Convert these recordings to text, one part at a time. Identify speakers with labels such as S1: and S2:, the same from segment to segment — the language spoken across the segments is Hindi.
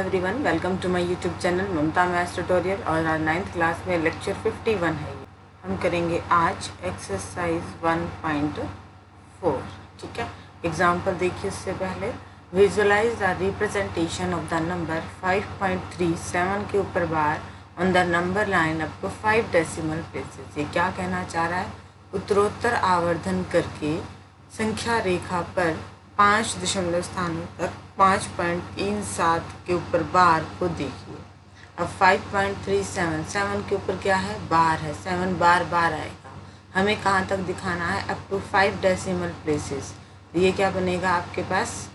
S1: Everyone, welcome to my YouTube channel Mamta maths tutorial. और आज 9th क्लास में लेक्चर 51 है। ये हम करेंगे आज एक्सरसाइज 1.4। ठीक है, एग्जाम्पल देखिए। उससे पहले visualize the representation of the number 5.37 के ऊपर bar on the number line up to 5 decimal places. ये क्या कहना चाह रहा है? उत्तरोत्तर आवर्धन करके संख्या रेखा पर 5 दशमलव स्थानों तक 5.37 के ऊपर बार को देखिए। अब 5.37 के ऊपर क्या है? बार है। 7 बार बार आएगा। हमें कहाँ तक दिखाना है? Up to 5 decimal places. तो ये क्या बनेगा आपके पास?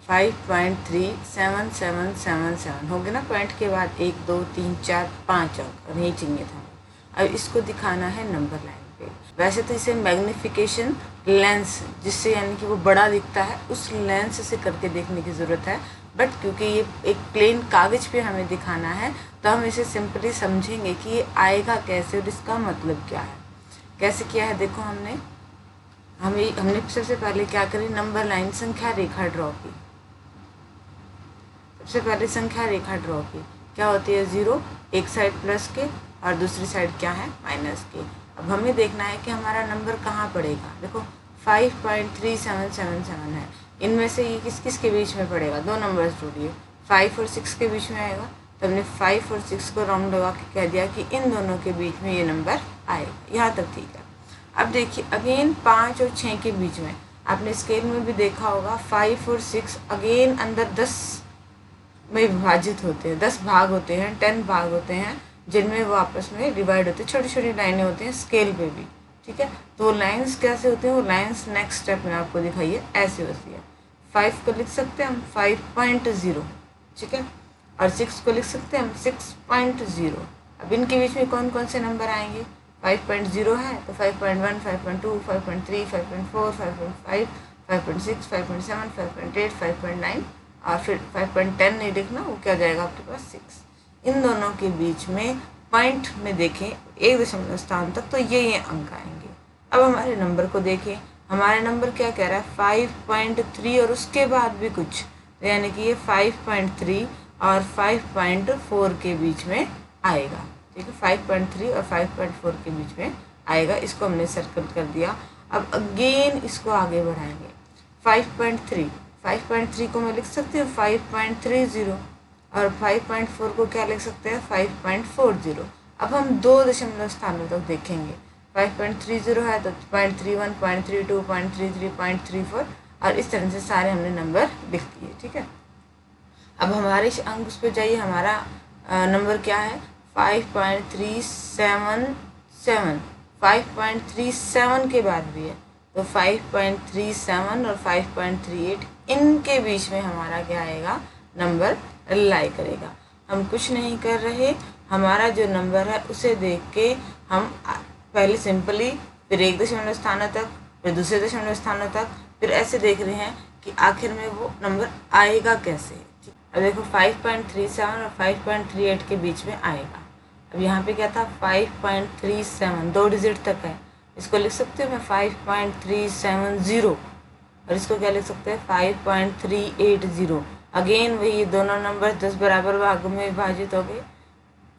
S1: 5.37777 हो गया ना। पॉइंट के बाद 1 2 3 4 5 अंक और यही चाहिए था। अब इसको दिखाना है नंबर लाइन पे। वैसे तो इसे मैग्निफिकेशन लेंस, जिससे यानी कि वो बड़ा दिखता है, उस लेंस से करके देखने की ज़रूरत है। बट क्योंकि ये एक प्लेन कागज़ पे हमें दिखाना है, तो हम इसे सिंपली समझेंगे कि ये आएगा कैसे और इसका मतलब क्या है। कैसे किया है देखो। हमने सबसे पहले क्या करी? नंबर लाइन संख्या रेखा ड्रॉ की। सबसे पहले संख्या रेखा ड्रॉ की। क्या होती है? 0 एक साइड प्लस के और दूसरी साइड क्या है? माइनस के। अब हमें देखना है कि हमारा नंबर कहाँ पड़ेगा। देखो 5.3777 है। इनमें से ये किस किस के बीच में पड़ेगा? दो नंबर्स जोड़िए। 5 और 6 के बीच में आएगा। तो हमने 5 और 6 को राउंड लगा के कह दिया कि इन दोनों के बीच में ये नंबर आएगा। यहाँ तक ठीक है। अब देखिए अगेन 5 और 6 के बीच में, आपने स्केल में भी देखा होगा, 5 और 6 अगेन अंदर 10 में विभाजित होते हैं। 10 भाग होते हैं, 10 भाग होते हैं, जिनमें वो आपस में डिवाइड होते हैं। छोटी छोटी लाइनें होती हैं स्केल पे भी। ठीक है, तो वो लाइन्स कैसे होते हैं? वो लाइन्स नेक्स्ट स्टेप में आपको दिखाइए। ऐसे होती है। 5 को लिख सकते हैं हम 5.0। ठीक है, और 6 को लिख सकते हैं हम 6.0। अब इनके बीच में कौन कौन से नंबर आएंगे? 5.0 है तो 5.1, 5.2, 5.3, 5.4, 5.5, 5.6, 5.7, 5.8, 5.9 और फिर 5.10 नहीं लिखना, वो क्या जाएगा आपके पास? 6। इन दोनों के बीच में पॉइंट में देखें 1 दशमलव स्थान तक, तो ये अंक आएंगे। अब हमारे नंबर को देखें। हमारा नंबर क्या कह रहा है? 5.3 और उसके बाद भी कुछ, तो यानी कि ये 5.3 और 5.4 के बीच में आएगा। ठीक है, 5.3 और 5.4 के बीच में आएगा। इसको हमने सर्कल कर दिया। अब अगेन इसको आगे बढ़ाएंगे। 5.3 को मैं लिख सकती हूँ 5.30 और 5.4 को क्या लिख सकते हैं? 5.40। अब हम 2 दशमलव स्थानों तक देखेंगे। 5.30 है तो 0.31, 0.32, 0.33, 0.34 और इस तरह से सारे हमने नंबर लिख दिए। ठीक है, अब हमारे अंक उस पर जाइए। हमारा नंबर क्या है? 5.377। 5.37 के बाद भी है, तो 5.37 और 5.38 इनके बीच में हमारा क्या आएगा? नंबर लाई करेगा। हम कुछ नहीं कर रहे, हमारा जो नंबर है उसे देख के हम पहले सिंपली, फिर 1 दशमलव स्थानों तक, फिर दूसरे दशमलव स्थानों तक, फिर ऐसे देख रहे हैं कि आखिर में वो नंबर आएगा कैसे। अब देखो 5.37 और 5.38 के बीच में आएगा। अब यहाँ पे क्या था? 5.37 2 डिजिट तक है। इसको लिख सकते हो मैं 5.370 और इसको क्या लिख सकते हैं? 5.380। अगेन वही दोनों नंबर 10 बराबर भागों में विभाजित हो गए।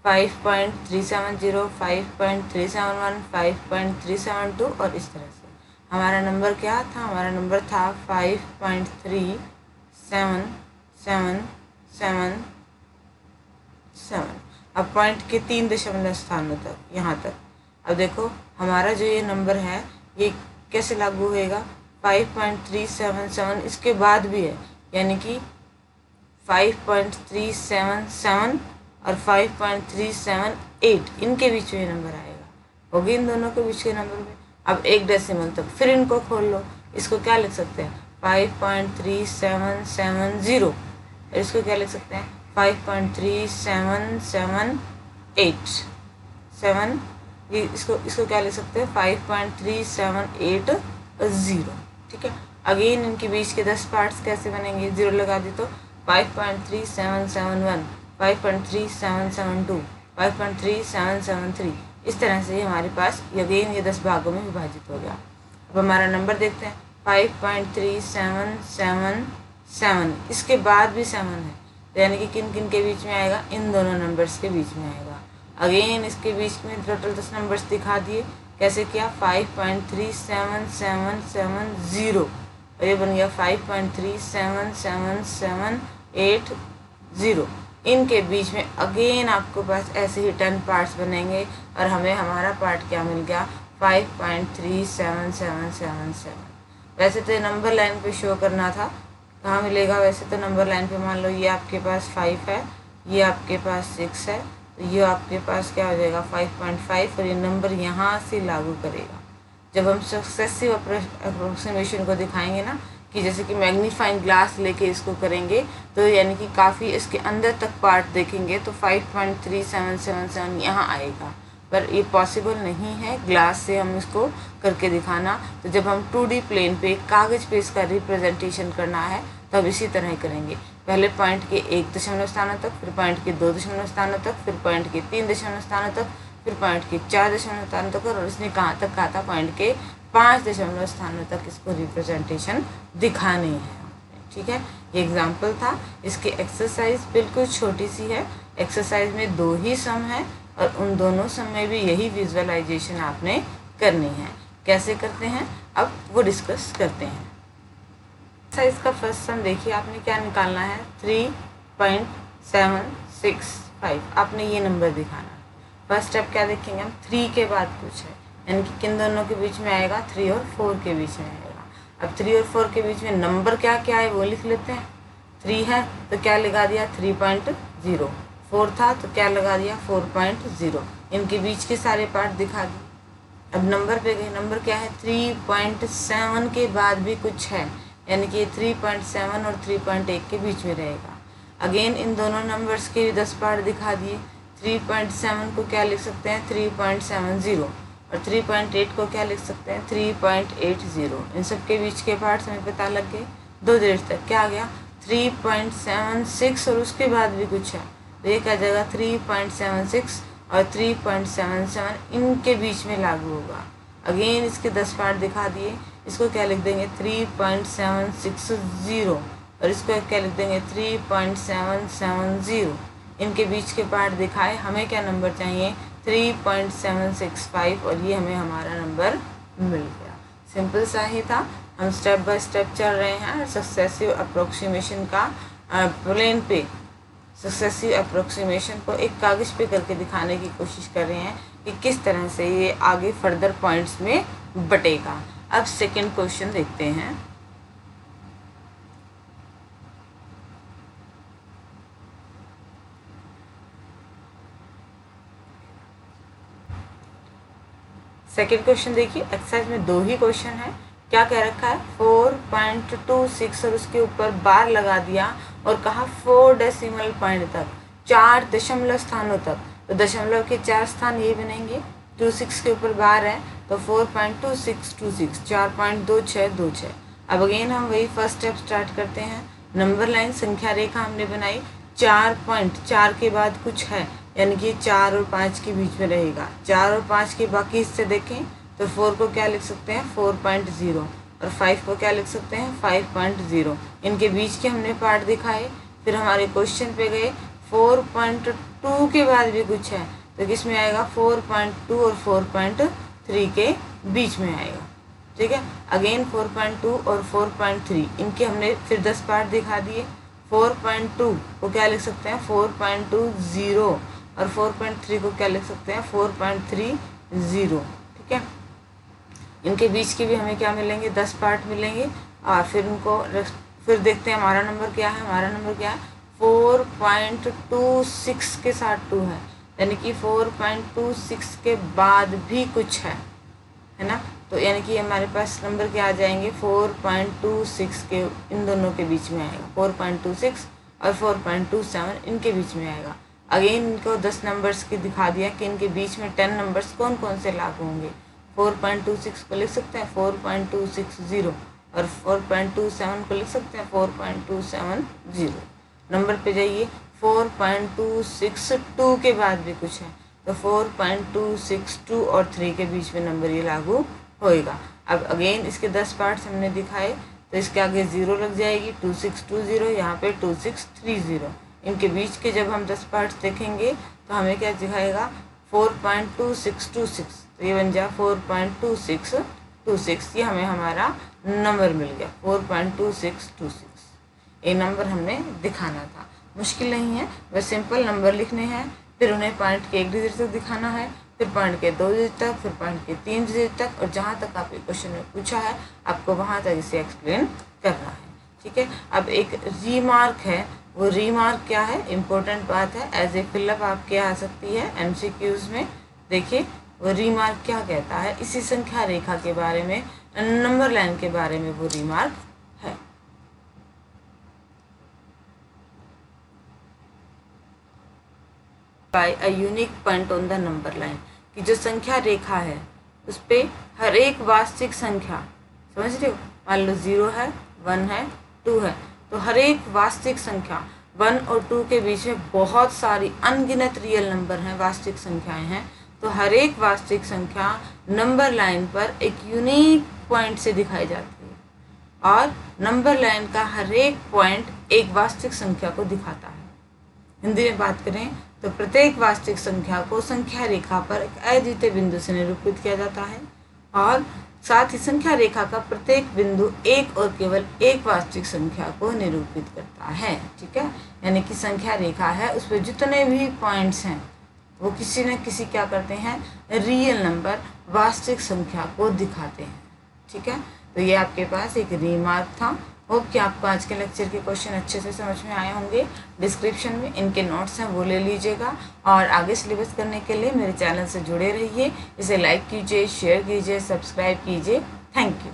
S1: 5.370, 5.371, 5.372 और इस तरह से हमारा नंबर क्या था? हमारा नंबर था 5.3777। अब पॉइंट के 3 दशमलव स्थानों तक, यहाँ तक। अब देखो हमारा जो ये नंबर है ये कैसे लागू होएगा? 5.377 इसके बाद भी है, यानी कि 5.377 और 5.378 इनके बीच में नंबर आएगा। हो गए इन दोनों के बीच के नंबर में। अब 1 डेसिमल तक, फिर इनको खोल लो। इसको क्या लिख सकते हैं? 5.3770 और इसको क्या लिख सकते हैं? 5.3778 7। ये इसको क्या लिख सकते हैं? 5.3780। ठीक है, अगेन इनके बीच के 10 पार्ट्स कैसे बनेंगे? 0 लगा दी तो 5.3771, 5.3772, 5.3773। इस तरह से हमारे पास अगेन ये 10 भागों में विभाजित हो गया। अब हमारा नंबर देखते हैं। 5.377 7, इसके बाद भी 7 है, तो यानी कि किन किन के बीच में आएगा, इन दोनों नंबर्स के बीच में आएगा। अगेन इसके बीच में टोटल 10 नंबर्स दिखा दिए। कैसे किया, 5.37770 और ये बन गया 5.37778 इनके बीच में अगेन आपके पास ऐसे ही 10 पार्ट्स बनेंगे और हमें हमारा पार्ट क्या मिल गया, 5.37777। वैसे तो नंबर लाइन पे शो करना था, कहाँ मिलेगा, वैसे तो नंबर लाइन पे मान लो ये आपके पास 5 है, ये आपके पास 6 है, तो ये आपके पास क्या हो जाएगा 5.5 और ये नंबर यहाँ से लागू करेगा। जब हम सक्सेसिव अप्रोक्सीमेशन को दिखाएंगे ना, कि जैसे कि मैग्नीफाइंग ग्लास लेके इसको करेंगे, तो यानी कि काफ़ी इसके अंदर तक पार्ट देखेंगे तो 5.3777 यहाँ आएगा, पर ये पॉसिबल नहीं है ग्लास से हम इसको करके दिखाना। तो जब हम 2D प्लेन पे कागज़ पे इसका रिप्रेजेंटेशन करना है तब इसी तरह ही करेंगे। पहले पॉइंट के 1 दशमलव स्थानों तक, फिर पॉइंट के 2 दशमलव स्थानों तक, फिर पॉइंट के 3 दशमलव स्थानों तक, फिर पॉइंट के 4 दशमलव स्थानों तक, और इसने कहाँ तक कहा था, पॉइंट के 5 दशमलव स्थानों तक इसको रिप्रेजेंटेशन दिखानी है। ठीक है, ये एग्जाम्पल था। इसकी एक्सरसाइज बिल्कुल छोटी सी है। एक्सरसाइज में 2 ही सम है और उन दोनों सम में भी यही विजुअलाइजेशन आपने करनी है। कैसे करते हैं अब वो डिस्कस करते हैं। एक्सरसाइज का फर्स्ट सम देखिए, आपने क्या निकालना है, 3.765। आपने ये नंबर दिखाना है। फर्स्ट स्टेप क्या देखेंगे हम, 3 के बाद कुछ है, यानी कि किन दोनों के बीच में आएगा, 3 और 4 के बीच में आएगा। अब 3 और 4 के बीच में नंबर क्या क्या है वो लिख लेते हैं। 3 है तो क्या लगा दिया 3.0, 4 था तो क्या लगा दिया 4.0, इनके बीच के सारे पार्ट दिखा दिए। अब नंबर पे गए, नंबर क्या है 3.7 के बाद भी कुछ है, यानी कि 3.7 और 3.1 के बीच में रहेगा। अगेन इन दोनों नंबर्स के 10 पार्ट दिखा दिए। 3.7 को क्या लिख सकते हैं 3.70 और 3.8 को क्या लिख सकते हैं 3.80। इन सब के बीच के पार्ट्स हमें पता लग गए। 2 देर तक क्या आ गया 3.76 और उसके बाद भी कुछ है, तो ये क्या जाएगा 3.76 और 3.77 इनके बीच में लागू होगा। अगेन इसके 10 पार्ट दिखा दिए, इसको क्या लिख देंगे 3.760 और इसको क्या लिख देंगे 3.770। इनके बीच के पार्ट दिखाए, हमें क्या नंबर चाहिए 3.765 और ये हमें हमारा नंबर मिल गया। सिंपल सा ही था, हम स्टेप बाय स्टेप चल रहे हैं। सक्सेसिव अप्रोक्सीमेशन का प्लेन पे सक्सेसिव अप्रोक्सीमेशन को एक कागज़ पे करके दिखाने की कोशिश कर रहे हैं कि किस तरह से ये आगे फर्दर पॉइंट्स में बटेगा। अब सेकंड क्वेश्चन देखते हैं। सेकंड क्वेश्चन देखिए, एक्सरसाइज में 2 ही क्वेश्चन है। क्या कह रखा है 4.26 और उसके ऊपर बार लगा दिया और कहा 4 डेसिमल पॉइंट तक, 4 दशमलव स्थानों तक। तो दशमलव के 4 स्थान ये बनेंगे, 26 के ऊपर बार है तो 4.2626, 4.2626। अब अगेन हम वही फर्स्ट स्टेप स्टार्ट करते हैं। नंबर लाइन संख्या रेखा हमने बनाई, 4 के बाद कुछ है, यानी कि 4 और 5 के बीच में रहेगा। 4 और 5 के बाकी हिस्से देखें तो 4 को क्या लिख सकते हैं 4.0 और 5 को क्या लिख सकते हैं 5.0। इनके बीच के हमने पार्ट दिखाए। फिर हमारे क्वेश्चन पे गए, 4.2 के बाद भी कुछ है, तो किस में आएगा 4.2 और 4.3 के बीच में आएगा। ठीक है, अगेन 4.2 और 4.3 इनके हमने फिर 10 पार्ट दिखा दिए। 4.2 को क्या लिख सकते हैं 4.20 और 4.3 को क्या लिख सकते हैं 4.30। ठीक है, इनके बीच के भी हमें क्या मिलेंगे 10 पार्ट मिलेंगे। और फिर उनको फिर देखते हैं हमारा नंबर क्या है। हमारा नंबर क्या है 4.26 के साथ 2 है, यानी कि 4.26 के बाद भी कुछ है ना। तो यानी कि हमारे पास नंबर क्या आ जाएंगे 4.26 के इन दोनों के बीच में आएगा। 4.26 और 4.27 इनके बीच में आएगा। अगेन इनको 10 नंबर्स की दिखा दिया कि इनके बीच में 10 नंबर्स कौन कौन से लागू होंगे। 4.26 को लिख सकते हैं 4.260 और 4.27 को लिख सकते हैं 4.270। नंबर पे जाइए, 4.262 के बाद भी कुछ है, तो 4.262 और 3 के बीच में नंबर ये लागू होएगा। अब अगेन इसके 10 पार्ट्स हमने दिखाए, तो इसके आगे 0 लग जाएगी, 2620, यहाँ पे 2630। इनके बीच के जब हम 10 पार्ट्स देखेंगे तो हमें क्या दिखाएगा, 4.2626। तो ये बन जाए 4.2626। ये हमें हमारा नंबर मिल गया, 4.2626। ये नंबर हमने दिखाना था। मुश्किल नहीं है, बस सिंपल नंबर लिखने हैं, फिर उन्हें पॉइंट के 1 डिजिट तक दिखाना है, फिर पॉइंट के 2 डिजिट तक, फिर पॉइंट के 3 डिजिट तक, और जहाँ तक आपके क्वेश्चन में पूछा है आपको वहाँ तक इसे एक्सप्लेन करना है। ठीक है। अब एक रीमार्क है, वो रीमार्क क्या है, इम्पोर्टेंट बात है, एज ए फिलअप आपके आ सकती है MCQs में। देखिए वो रीमार्क क्या कहता है, इसी संख्या रेखा के बारे में, नंबर लाइन के बारे में वो रीमार्क है। By a unique point on the number line, कि जो संख्या रेखा है उस पे हर एक वास्तविक संख्या, समझ रहे हो, मान लो 0 है, 1 है, 2 है, तो हर एक वास्तविक संख्या 1 और 2 के बीच में बहुत सारी अनगिनत रियल नंबर हैं, वास्तविक संख्याएं हैं। तो हर एक वास्तविक संख्या नंबर लाइन पर एक यूनिक पॉइंट से दिखाई जाती है, और नंबर लाइन का हर एक पॉइंट एक वास्तविक संख्या को दिखाता है। हिंदी में बात करें तो प्रत्येक वास्तविक संख्या को संख्या रेखा पर एक अद्वितीय बिंदु से निरूपित किया जाता है, और साथ ही संख्या रेखा का प्रत्येक बिंदु एक और केवल एक वास्तविक संख्या को निरूपित करता है। ठीक है, यानी कि संख्या रेखा है, उस पर जितने भी पॉइंट्स हैं वो किसी न किसी क्या करते हैं, रियल नंबर, वास्तविक संख्या को दिखाते हैं। ठीक है, तो ये आपके पास एक रीमार्क था। होप कि आपको आज के लेक्चर के क्वेश्चन अच्छे से समझ में आए होंगे। डिस्क्रिप्शन में इनके नोट्स हैं, वो ले लीजिएगा, और आगे सिलेबस करने के लिए मेरे चैनल से जुड़े रहिए। इसे लाइक कीजिए, शेयर कीजिए, सब्सक्राइब कीजिए। Thank you.